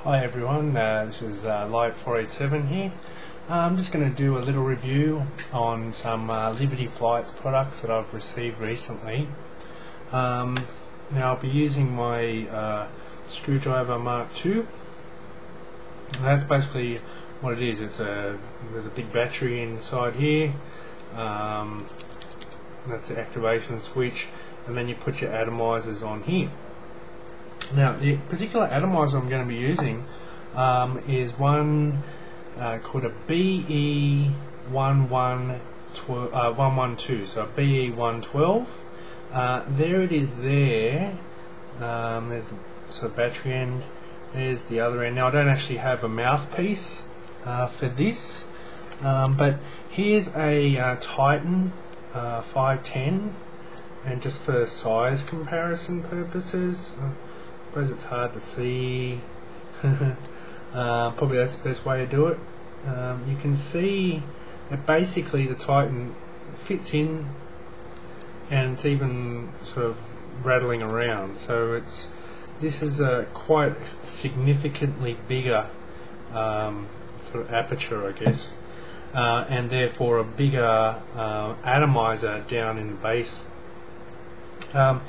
Hi everyone, this is Light 487 here. I'm just going to do a little review on some Liberty Flights products that I've received recently. Now I'll be using my screwdriver Mark II. And that's basically what it is. There's a big battery inside here. That's the activation switch, and then you put your atomizers on here. Now, the particular atomizer I'm going to be using is one called a BE112, so a BE112. There it is there. There's the sort of battery end. There's the other end. Now, I don't actually have a mouthpiece for this, but here's a Titan 510, and just for size comparison purposes, I suppose it's hard to see. Probably that's the best way to do it. You can see that basically the Titan fits in, and it's even sort of rattling around. So this is a quite significantly bigger sort of aperture, I guess, and therefore a bigger atomizer down in the base. But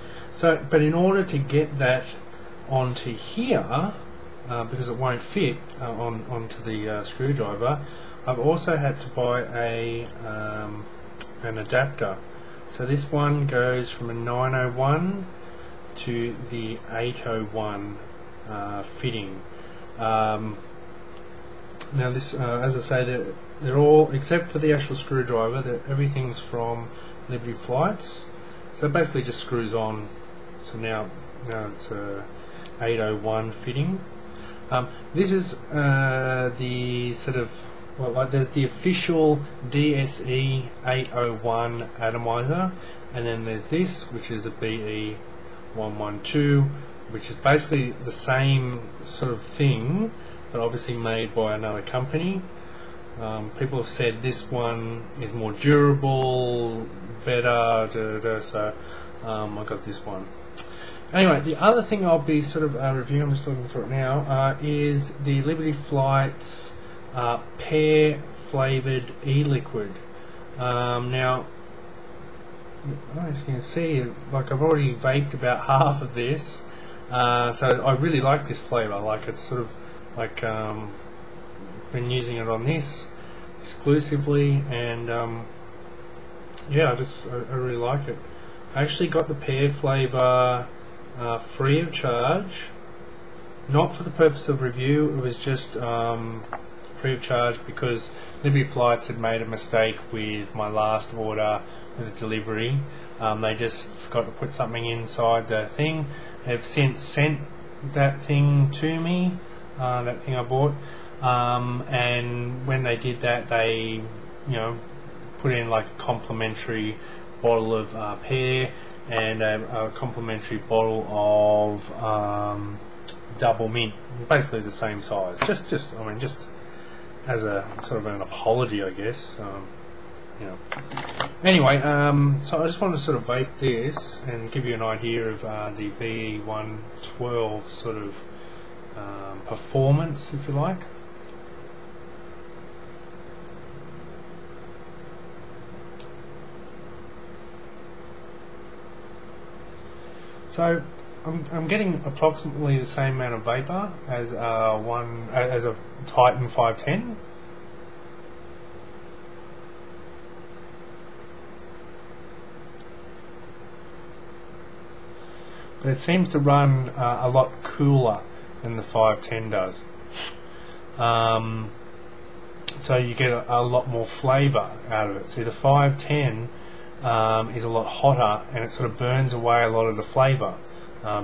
in order to get that onto here, because it won't fit onto the screwdriver, I've also had to buy an adapter. So this one goes from a 901 to the 801 fitting. Now this, as I say, they're all, except for the actual screwdriver, everything's from Liberty Flights. So it basically just screws on. So now it's a 801 fitting. This is the sort of, well, like there's the official DSE 801 atomizer, and then there's this, which is a BE112, which is basically the same sort of thing, but obviously made by another company. People have said this one is more durable, better, so I got this one. Anyway, the other thing I'll be sort of reviewing, I'm just looking for it now, is the Liberty Flights Pear Flavoured e-liquid. Now, as you can see, like I've already vaped about half of this, so I really like this flavour. Like it's sort of like been using it on this exclusively, and yeah, I really like it. I actually got the pear flavour free of charge, not for the purpose of review. It was just free of charge because Liberty Flights had made a mistake with my last order with the delivery. They just forgot to put something inside the thing. They've since sent that thing to me, that thing I bought, and when they did that, they put in like a complimentary bottle of pear and a complimentary bottle of double mint, basically the same size. Just as a sort of an apology, I guess. Anyway, so I just want to sort of vape this and give you an idea of the BE112 sort of performance, if you like. So I'm getting approximately the same amount of vapor as a Titan 510. But it seems to run a lot cooler than the 510 does. So you get a lot more flavour out of it. See, the 510 is a lot hotter, and it sort of burns away a lot of the flavour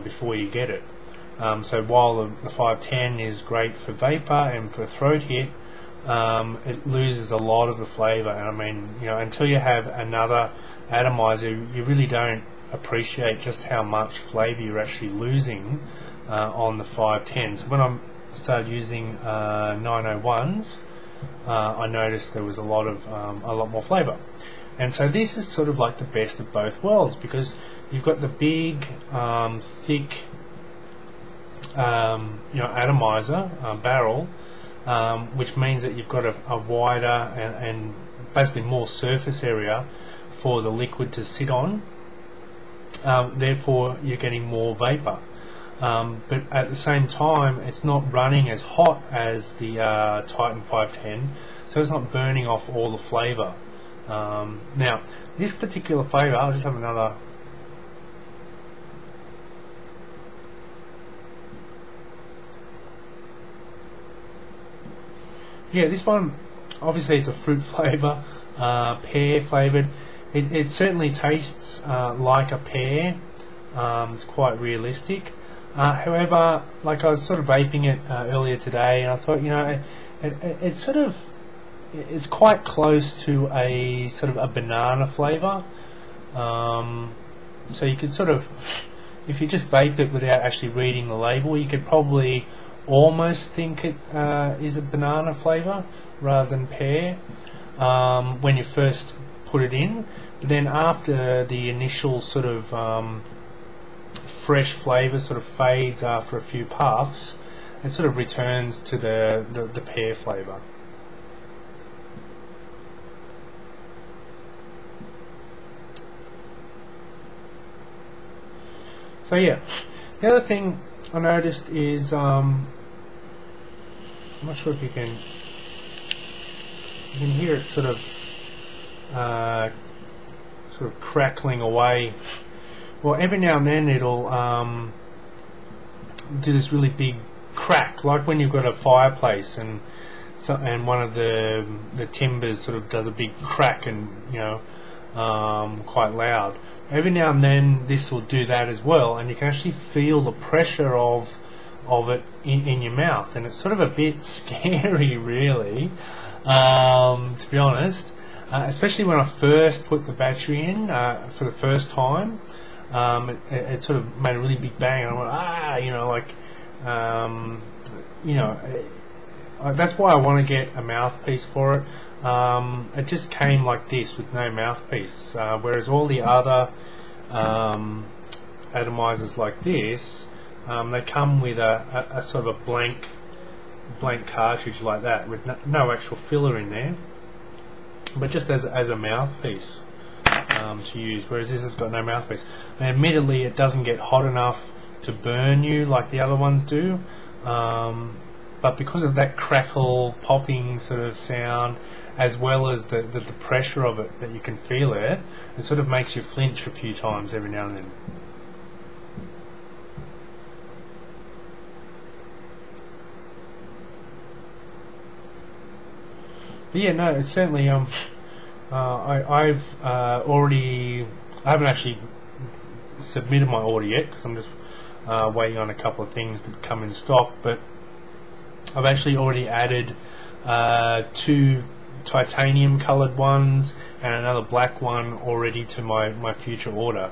before you get it. So while the 510 is great for vapour and for throat hit, it loses a lot of the flavour. And I mean, until you have another atomizer, you really don't appreciate just how much flavour you're actually losing on the 510. So when I started using 901s, I noticed there was a lot more flavour. And so this is sort of like the best of both worlds, because you've got the big, thick atomiser barrel, which means that you've got a wider and basically more surface area for the liquid to sit on. Therefore, you're getting more vapor. But at the same time, it's not running as hot as the Titan 510, so it's not burning off all the flavour. Now, this particular flavour, I'll just have another. Yeah, this one, obviously it's a fruit flavour, pear flavoured. It certainly tastes like a pear. It's quite realistic. However, like I was sort of vaping it earlier today, and I thought, it's quite close to a sort of a banana flavour. So you could sort of, if you just vape it without actually reading the label, you could probably almost think it is a banana flavour rather than pear when you first put it in. But then after the initial sort of fresh flavour sort of fades after a few puffs, it sort of returns to the pear flavour. So yeah, the other thing I noticed is I'm not sure if you can hear it sort of crackling away. Well, every now and then it'll do this really big crack, like when you've got a fireplace and one of the timbers sort of does a big crack and quite loud. Every now and then this will do that as well, and you can actually feel the pressure of it in your mouth, and it's sort of a bit scary, really, to be honest. Especially when I first put the battery in for the first time. It sort of made a really big bang, and I went, that's why I want to get a mouthpiece for it. It just came like this with no mouthpiece, whereas all the other atomizers like this, they come with a sort of a blank cartridge like that with no actual filler in there, but just as a mouthpiece to use, whereas this has got no mouthpiece. And admittedly, it doesn't get hot enough to burn you like the other ones do, but because of that crackle popping sort of sound, as well as the pressure of it, that you can feel it sort of makes you flinch a few times every now and then. But yeah, no, it's certainly I haven't actually submitted my order yet because I'm just waiting on a couple of things to come in stock, but I've actually already added 2 titanium coloured ones and another black one already to my future order.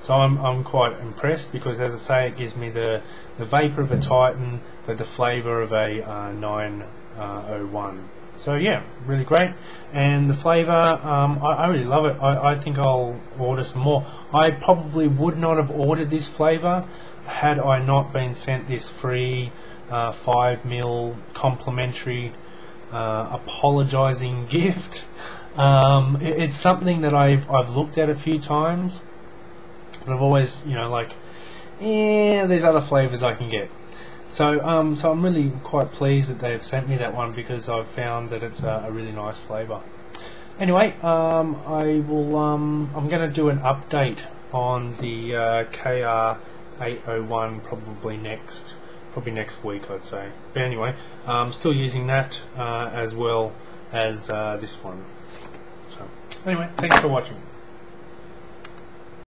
So I'm quite impressed, because as I say, it gives me the vapour of a Titan but the flavour of a 901. So yeah, really great. And the flavour, I really love it. I think I'll order some more. I probably would not have ordered this flavour had I not been sent this free 5ml complimentary apologising gift. It's something that I've looked at a few times, but I've always, there's other flavours I can get. So I'm really quite pleased that they've sent me that one, because I've found that it's a really nice flavour. Anyway, I'm going to do an update on the KR801 probably next week, I'd say. But anyway, I'm still using that as well as this one. So anyway, thanks for watching.